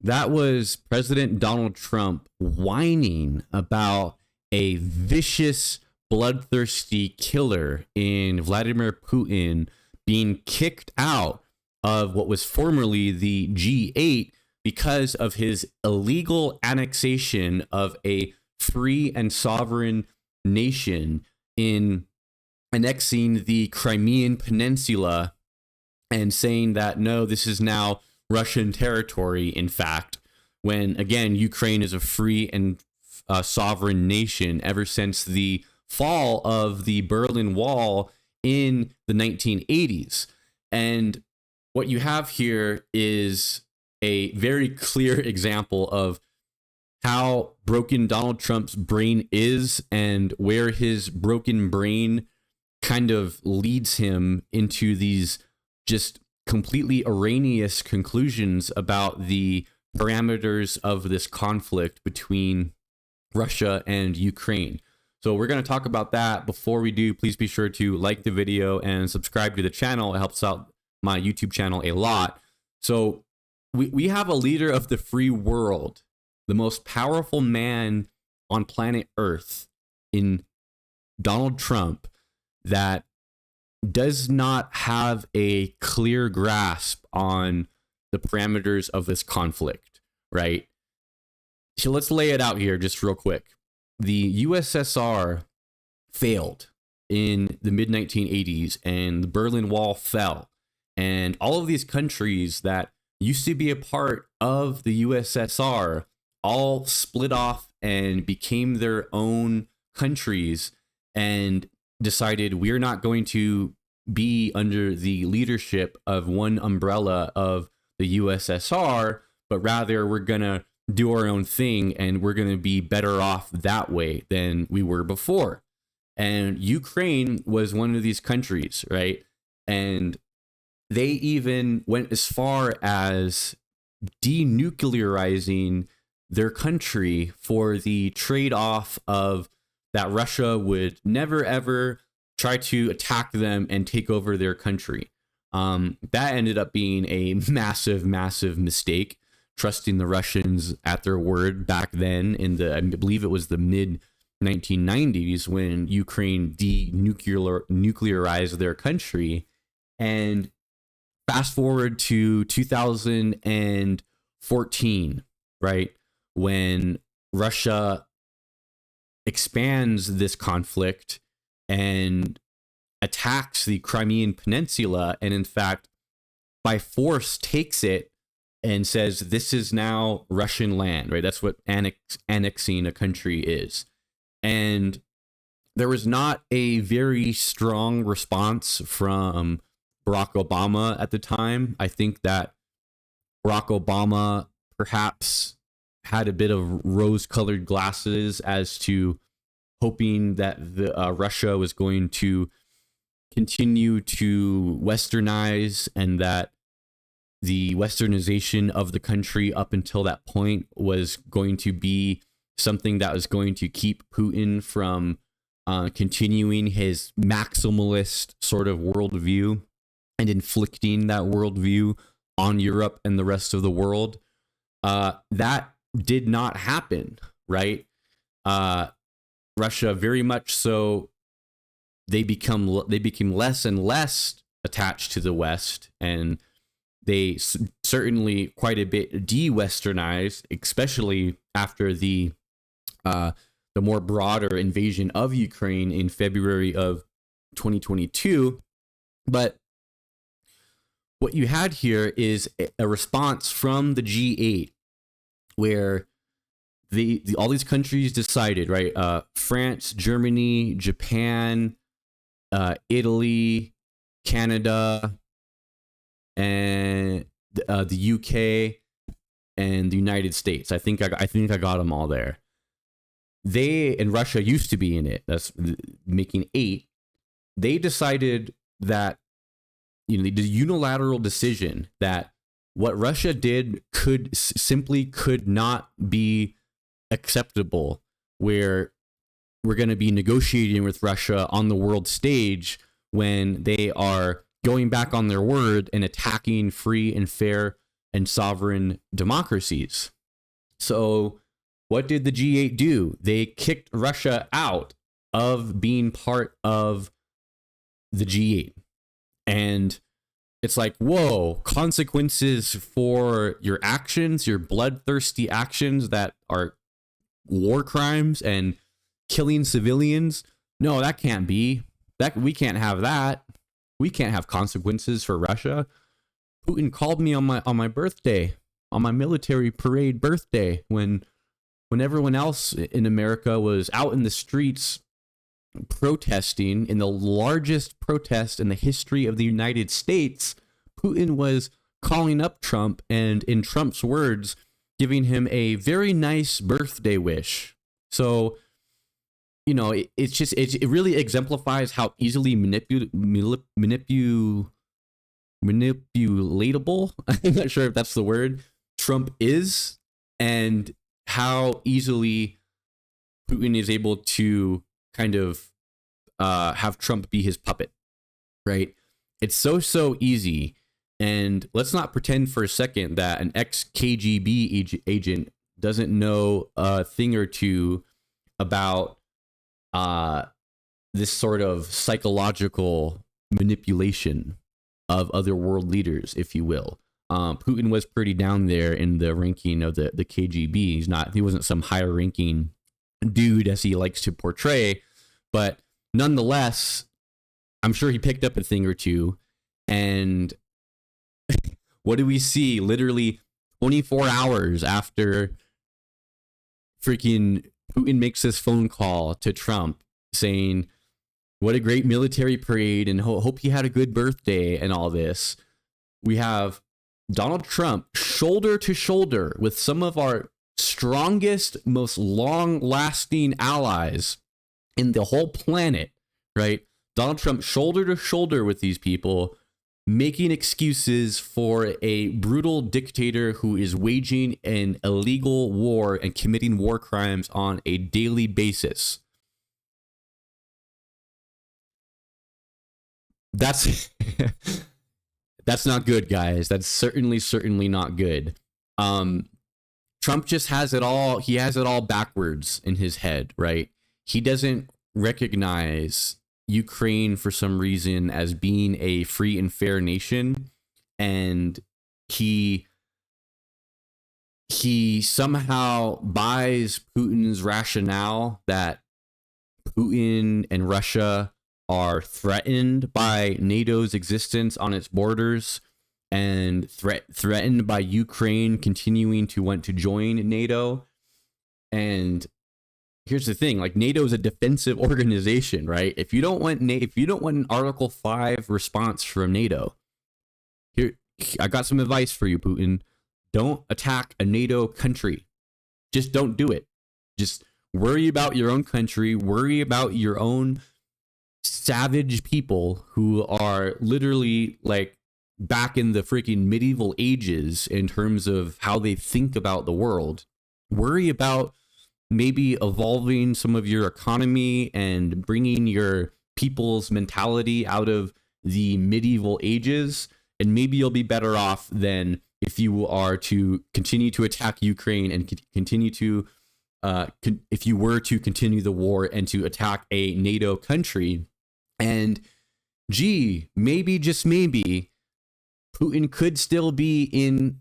That was President Donald Trump whining about a vicious, bloodthirsty killer in Vladimir Putin being kicked out of what was formerly the G8 because of his illegal annexation of a free and sovereign nation in annexing the Crimean Peninsula and saying that, no, this is now Russian territory, in fact, when, again, Ukraine is a free and sovereign nation ever since the fall of the Berlin Wall in the 1980s. And what you have here is a very clear example of how broken Donald Trump's brain is and where his broken brain kind of leads him into these just completely erroneous conclusions about the parameters of this conflict between Russia and Ukraine. So we're going to talk about that. Before we do, please be sure to like the video and subscribe to the channel. It helps out my YouTube channel a lot. So we have a leader of the free world, the most powerful man on planet Earth in Donald Trump, that does not have a clear grasp on the parameters of this conflict, right? So let's lay it out here just real quick. The USSR failed in the mid-1980s and the Berlin Wall fell. And all of these countries that used to be a part of the USSR all split off and became their own countries and decided we're not going to be under the leadership of one umbrella of the USSR, but rather we're going to do our own thing and we're going to be better off that way than we were before. And Ukraine was one of these countries, right? And they even went as far as denuclearizing their country for the trade-off of that Russia would never, ever try to attack them and take over their country. That ended up being a massive, massive mistake, trusting the Russians at their word back then in the, I believe it was the mid 1990s when Ukraine denuclearized their country. And fast forward to 2014, right, when Russia expands this conflict and attacks the Crimean Peninsula, and in fact, by force takes it and says this is now Russian land, right? That's what annexing a country is. And there was not a very strong response from Barack Obama at the time. I think that Barack Obama perhaps had a bit of rose-colored glasses as to hoping that the Russia was going to continue to westernize and that the westernization of the country up until that point was going to be something that was going to keep Putin from continuing his maximalist sort of worldview and inflicting that worldview on Europe and the rest of the world. That did not happen, right? Russia very much so, they became less and less attached to the West, and they certainly quite a bit de-westernized, especially after the more broader invasion of Ukraine in February of 2022. But what you had here is a response from the G8, where all these countries decided, right? France, Germany, Japan, Italy, Canada, and the UK and the United States. I think I got them all there. They and Russia used to be in it. That's making 8. They decided that, you know, the unilateral decision that what Russia did simply could not be acceptable, where we're going to be negotiating with Russia on the world stage when they are going back on their word and attacking free and fair and sovereign democracies. So what did the G8 do? They kicked Russia out of being part of the G8. And it's like, whoa, consequences for your actions, your bloodthirsty actions that are war crimes and killing civilians. No, that can't be. That we can't have that. We can't have consequences for Russia. Putin called me on my birthday, on my military parade birthday, when everyone else in America was out in the streets protesting in the largest protest in the history of the United States. Putin was calling up Trump and, in Trump's words, giving him a very nice birthday wish. So, you know, it really exemplifies how easily manipulatable. I'm not sure if that's the word. Trump is, and how easily Putin is able to kind of have Trump be his puppet, right? It's so easy. And let's not pretend for a second that an ex-KGB agent doesn't know a thing or two about this sort of psychological manipulation of other world leaders, if you will. Putin was pretty down there in the ranking of the KGB. He wasn't some higher ranking dude as he likes to portray, but nonetheless, I'm sure he picked up a thing or two. And what do we see? Literally 24 hours after freaking Putin makes this phone call to Trump saying, what a great military parade, and hope he had a good birthday and all this. We have Donald Trump shoulder to shoulder with some of our strongest, most long-lasting allies in the whole planet, right? Donald Trump shoulder to shoulder with these people, making excuses for a brutal dictator who is waging an illegal war and committing war crimes on a daily basis. That's not good, guys. That's certainly not good. Trump just has it all. He has it all backwards in his head, right? He doesn't recognize Ukraine for some reason as being a free and fair nation, and he somehow buys Putin's rationale that Putin and Russia are threatened by NATO's existence on its borders, and threatened by Ukraine continuing to want to join NATO. And here's the thing, like, NATO is a defensive organization, right? If you don't want an Article 5 response from NATO, here, I got some advice for you, Putin. Don't attack a NATO country. Just don't do it. Just worry about your own country, worry about your own savage people who are literally like back in the freaking medieval ages in terms of how they think about the world. Worry about maybe evolving some of your economy and bringing your people's mentality out of the medieval ages, and maybe you'll be better off than if you are to continue to attack Ukraine and continue to if you were to continue the war and to attack a NATO country. And maybe, just maybe, Putin could still be in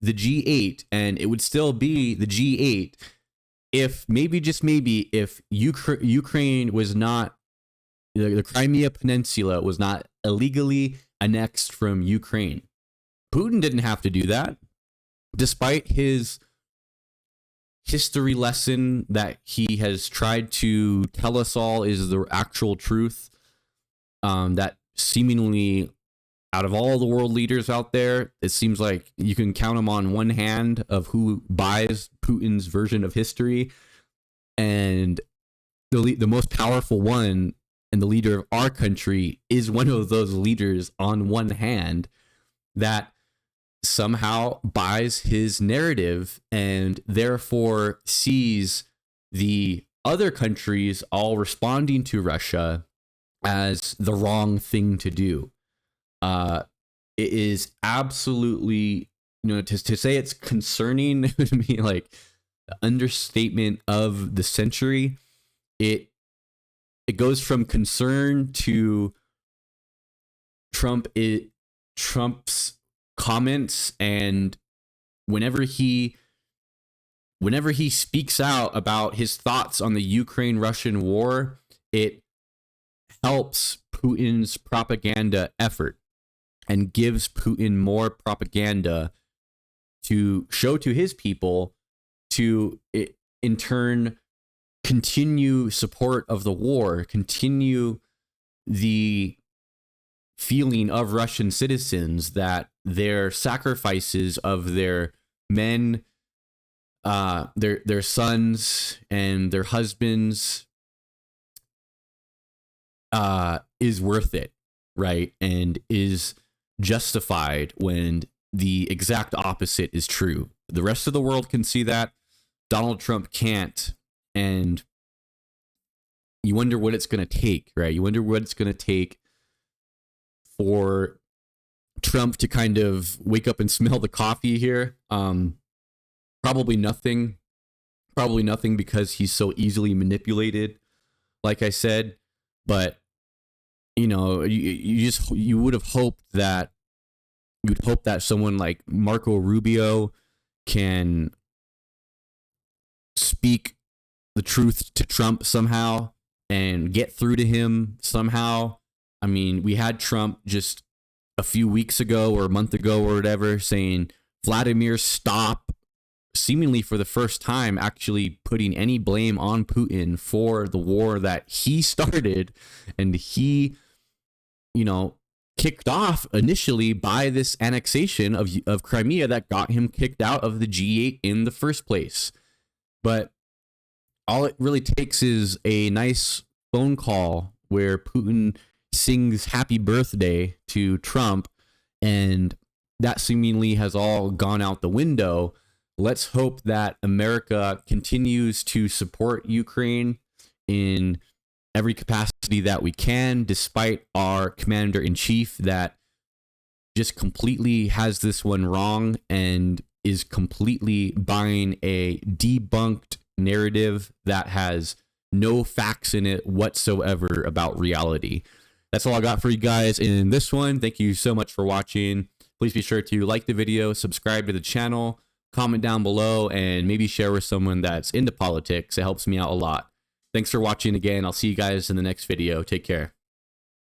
the G8, and it would still be the G8 if maybe, just maybe, if Ukraine was not, the Crimea Peninsula was not illegally annexed from Ukraine. Putin didn't have to do that, despite his history lesson that he has tried to tell us all is the actual truth. That seemingly, out of all the world leaders out there, it seems like you can count them on one hand of who buys Putin's version of history. And the most powerful one and the leader of our country is one of those leaders on one hand that somehow buys his narrative and therefore sees the other countries all responding to Russia as the wrong thing to do. It is absolutely to say it's concerning would be like the understatement of the century. It goes from concern to Trump's comments, and whenever he speaks out about his thoughts on the Ukraine-Russian war, it helps Putin's propaganda effort and gives Putin more propaganda to show to his people, to in turn continue support of the war, continue the feeling of Russian citizens that their sacrifices of their men, their sons and their husbands is worth it, right? And is justified, when the exact opposite is true. The rest of the world can see that. Donald Trump can't. And you wonder what it's going to take, right? You wonder what it's going to take for Trump to kind of wake up and smell the coffee here. Probably nothing, because he's so easily manipulated, like I said. But you would have hoped that someone like Marco Rubio can speak the truth to Trump somehow and get through to him somehow. I mean, we had Trump just a few weeks ago or a month ago or whatever saying, Vladimir, stop, seemingly for the first time actually putting any blame on Putin for the war that he started and he, kicked off initially by this annexation of Crimea that got him kicked out of the G8 in the first place. But all it really takes is a nice phone call where Putin sings happy birthday to Trump, and that seemingly has all gone out the window. Let's hope that America continues to support Ukraine in every capacity that we can, despite our commander-in-chief that just completely has this one wrong and is completely buying a debunked narrative that has no facts in it whatsoever about reality. That's all I got for you guys in this one. Thank you so much for watching. Please be sure to like the video, subscribe to the channel, comment down below, and maybe share with someone that's into politics. It helps me out a lot. Thanks for watching again. I'll see you guys in the next video. Take care.